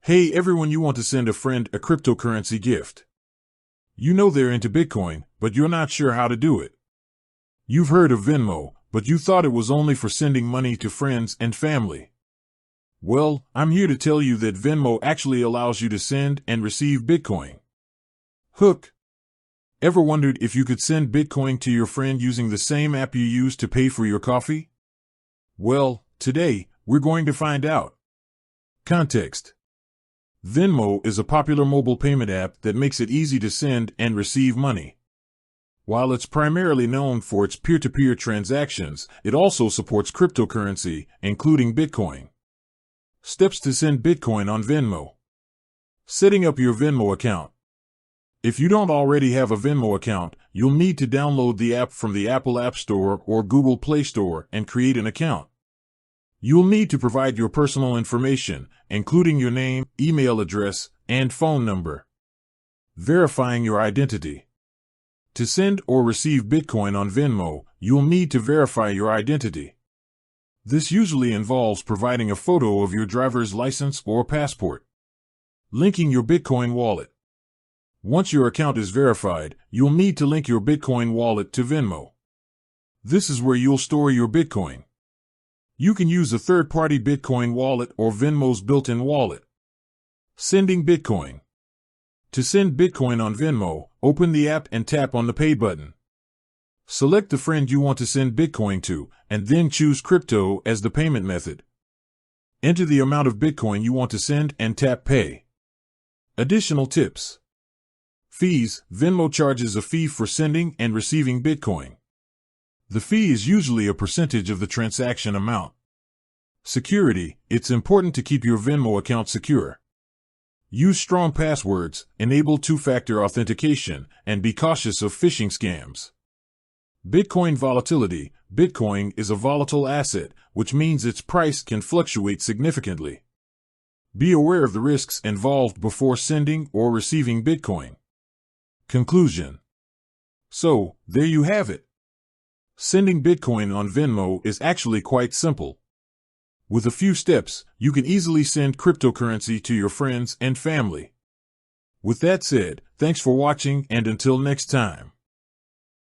Hey everyone, you want to send a friend a cryptocurrency gift. You know they're into Bitcoin, but you're not sure how to do it. You've heard of Venmo, but you thought it was only for sending money to friends and family. Well, I'm here to tell you that Venmo actually allows you to send and receive Bitcoin. Hook. Ever wondered if you could send Bitcoin to your friend using the same app you use to pay for your coffee? Well, today, we're going to find out. Context. Venmo is a popular mobile payment app that makes it easy to send and receive money. While it's primarily known for its peer-to-peer transactions, it also supports cryptocurrency, including Bitcoin. Steps to send Bitcoin on Venmo. Setting up your Venmo account. If you don't already have a Venmo account, you'll need to download the app from the Apple App Store or Google Play Store and create an account. You'll need to provide your personal information, including your name, email address, and phone number. Verifying your identity. To send or receive Bitcoin on Venmo, you'll need to verify your identity. This usually involves providing a photo of your driver's license or passport. Linking your Bitcoin wallet. Once your account is verified, you'll need to link your Bitcoin wallet to Venmo. This is where you'll store your Bitcoin. You can use a third-party Bitcoin wallet or Venmo's built-in wallet. Sending Bitcoin. To send Bitcoin on Venmo, open the app and tap on the Pay button. Select the friend you want to send Bitcoin to, and then choose crypto as the payment method. Enter the amount of Bitcoin you want to send and tap Pay. Additional tips. Fees. Venmo charges a fee for sending and receiving Bitcoin. The fee is usually a percentage of the transaction amount. Security. It's important to keep your Venmo account secure. Use strong passwords, enable two-factor authentication, and be cautious of phishing scams. Bitcoin volatility. Bitcoin is a volatile asset, which means its price can fluctuate significantly. Be aware of the risks involved before sending or receiving Bitcoin. Conclusion. So, there you have it. Sending Bitcoin on Venmo is actually quite simple. With a few steps, you can easily send cryptocurrency to your friends and family. With that said, thanks for watching and until next time.